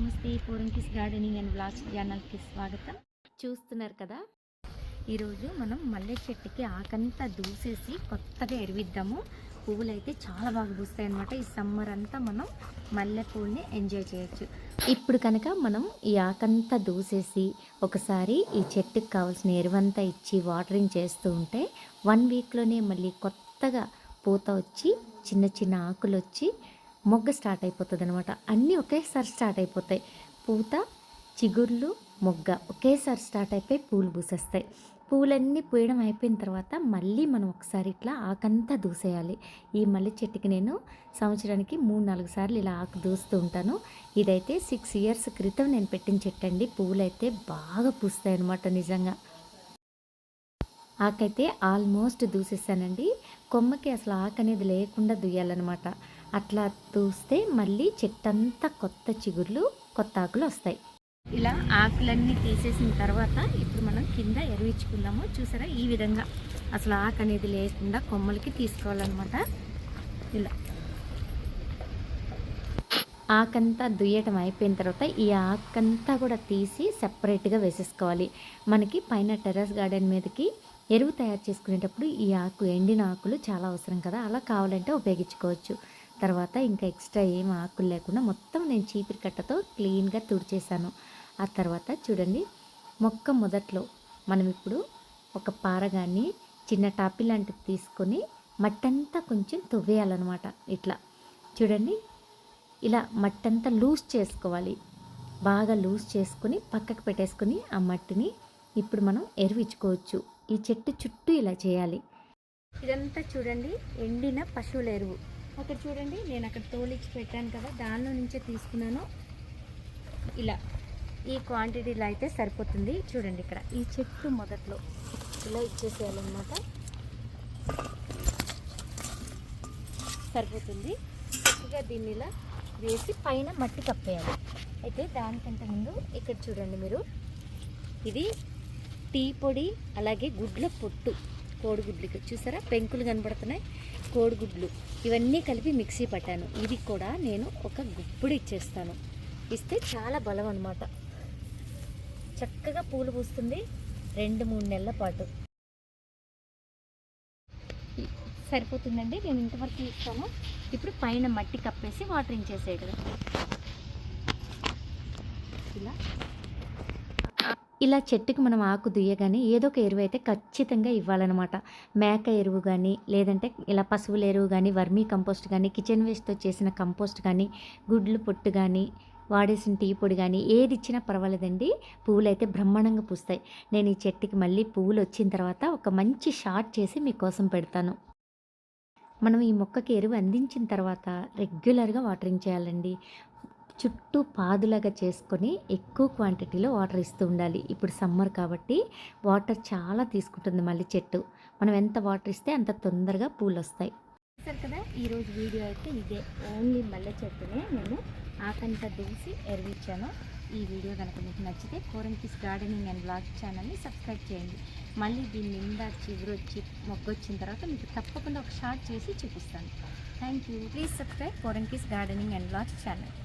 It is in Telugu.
నమస్తే, పూరంకిస్ గార్డెనింగ్ అండ్ బ్లాగ్స్ ఛానల్కి స్వాగతం. చూస్తున్నారు కదా, ఈరోజు మనం మల్లె చెట్టుకి ఆకంతా దూసేసి కొత్తగా ఎరువిద్దాము. పువ్వులు అయితే చాలా బాగా పూస్తాయి అన్నమాట. ఈ సమ్మర్ అంతా మనం మల్లె పువ్వుని ఎంజాయ్ చేయొచ్చు. ఇప్పుడు కనుక మనం ఈ ఆకంతా దూసేసి ఒకసారి ఈ చెట్టుకి కావాల్సిన ఎరువంతా ఇచ్చి వాటరింగ్ చేస్తూ ఉంటే 1 వీక్లోనే మళ్ళీ కొత్తగా పూత వచ్చి చిన్న చిన్న ఆకులు వచ్చి మొగ్గ స్టార్ట్ అయిపోతుంది అనమాట. అన్నీ ఒకేసారి స్టార్ట్ అయిపోతాయి. పూత, చిగుర్లు, మొగ్గ ఒకేసారి స్టార్ట్ అయిపోయి పూలు పూసేస్తాయి. పూలన్నీ పూయడం అయిపోయిన తర్వాత మళ్ళీ మనం ఒకసారి ఇట్లా ఆకంతా దూసేయాలి. ఈ మల్లె చెట్టుకి నేను సంవత్సరానికి 3-4 సార్లు ఇలా ఆకు దూస్తూ ఉంటాను. ఇదైతే 6 ఇయర్స్ క్రితం నేను పెట్టిన చెట్టు అండి. పువ్వులు అయితే బాగా పూస్తాయి అన్నమాట. నిజంగా ఆకైతే ఆల్మోస్ట్ దూసేసానండి. కొమ్మకి అసలు ఆకు అనేది లేకుండా దుయ్యాలన్నమాట. అట్లా దూస్తే మళ్ళీ చెట్టంతా కొత్త చిగుర్లు, కొత్త ఆకులు వస్తాయి. ఇలా ఆకులన్నీ తీసేసిన తర్వాత ఇప్పుడు మనం కింద ఎరువించుకుందాము. చూసారా, ఈ విధంగా అసలు ఆకు అనేది లేకుండా కొమ్మలకి తీసుకోవాలన్నమాట. ఇలా ఆకంతా దుయ్యటం అయిపోయిన తర్వాత ఈ ఆకంతా కూడా తీసి సెపరేట్గా వేసేసుకోవాలి. మనకి పైన టెర్రస్ గార్డెన్ మీదకి ఎరువు తయారు చేసుకునేటప్పుడు ఈ ఆకు, ఎండిన ఆకులు చాలా అవసరం కదా, అలా కావాలంటే ఉపయోగించుకోవచ్చు. తర్వాత ఇంకా ఎక్స్ట్రా ఏం ఆకులు లేకుండా మొత్తం నేను చీపిరి కట్టతో క్లీన్గా తుడిచేసాను. ఆ తర్వాత చూడండి, మొక్క మొదట్లో మనం ఇప్పుడు ఒక పార కానీ చిన్న టాపి లాంటిది తీసుకొని మట్టంతా కొంచెం తవ్వేయాలన్నమాట. ఇట్లా చూడండి, ఇలా మట్టంతా లూజ్ చేసుకోవాలి. బాగా లూజ్ చేసుకొని పక్కకు పెట్టేసుకొని ఆ మట్టిని ఇప్పుడు మనం ఎరువించుకోవచ్చు. ఈ చెట్టు చుట్టూ ఇలా చేయాలి. ఇదంతా చూడండి ఎండిన పశువుల ఎరువు. అక్కడ చూడండి, నేను అక్కడ తోలిచ్చి పెట్టాను కదా, దానిలో నుంచే తీసుకున్నాను. ఇలా ఈ క్వాంటిటీలో అయితే సరిపోతుంది. చూడండి, ఇక్కడ ఈ చెట్టు మొదట్లో ఇలా ఇచ్చేసేయాలన్నమాట. సరిపోతుంది. చక్కగా దీన్ని ఇలా వేసి పైన మట్టి కప్పేయాలి. అయితే దానికంటే ముందు ఇక్కడ చూడండి మీరు, ఇది టీ పొడి, అలాగే గుడ్ల పొట్టు, కోడిగుడ్లకి చూసారా పెంకులు కనబడుతున్నాయి, కోడిగుడ్లు ఇవన్నీ కలిపి మిక్సీ పట్టాను. ఇది కూడా నేను ఒక గుప్పుడు ఇచ్చేస్తాను. ఇస్తే చాలా బలం అన్నమాట. చక్కగా పూలు పూస్తుంది 2-3 నెలల పాటు. సరిపోతుందండి, నేను ఇంతవరకు ఇస్తాను. ఇప్పుడు పైన మట్టి కప్పేసి వాటరింగ్ చేసేయడం. ఇలా చెట్టుకి మనం ఆకు దుయ్యగానే ఏదో ఒక ఎరువు అయితే ఖచ్చితంగా ఇవ్వాలన్నమాట. మేక ఎరువు కానీ, లేదంటే ఇలా పశువుల ఎరువు కానీ, వర్మీ కంపోస్ట్ కానీ, కిచెన్ వేస్ట్తో చేసిన కంపోస్ట్ కానీ, గుడ్లు పొట్టు కానీ, వాడేసిన టీ పొడి కానీ ఏది ఇచ్చినా పర్వాలేదండి. పువ్వులు అయితే బ్రహ్మాండంగా పూస్తాయి. నేను ఈ చెట్టుకి మళ్ళీ పువ్వులు వచ్చిన తర్వాత ఒక మంచి షార్ట్ చేసి మీకోసం పెడతాను. మనం ఈ మొక్కకి ఎరువు అందించిన తర్వాత రెగ్యులర్గా వాటరింగ్ చేయాలండి. చుట్టూ పాదులాగా చేసుకొని ఎక్కువ క్వాంటిటీలో వాటర్ ఇస్తూ ఉండాలి. ఇప్పుడు సమ్మర్ కాబట్టి వాటర్ చాలా తీసుకుంటుంది మళ్ళీ చెట్టు. మనం ఎంత వాటర్ ఇస్తే అంత తొందరగా పూలు వస్తాయి. సరే కదా, ఈరోజు వీడియో అయితే ఇదే. ఓన్లీ మల్లె చెట్టునే నేను ఆకంతా దూసి ఎరువిచ్చాను. ఈ వీడియో కనుక మీకు నచ్చితే పూరంకిస్ గార్డెనింగ్ అండ్ బ్లాగ్స్ ఛానల్ని సబ్స్క్రైబ్ చేయండి. మళ్ళీ దీని నిండా చిగురు వచ్చి మొగ్గొచ్చిన తర్వాత మీకు తప్పకుండా ఒక షార్ట్ చేసి చూపిస్తాను. Thank you. ప్లీజ్ సబ్స్క్రైబ్ పూరంకిస్ గార్డెనింగ్ అండ్ బ్లాగ్స్ ఛానల్.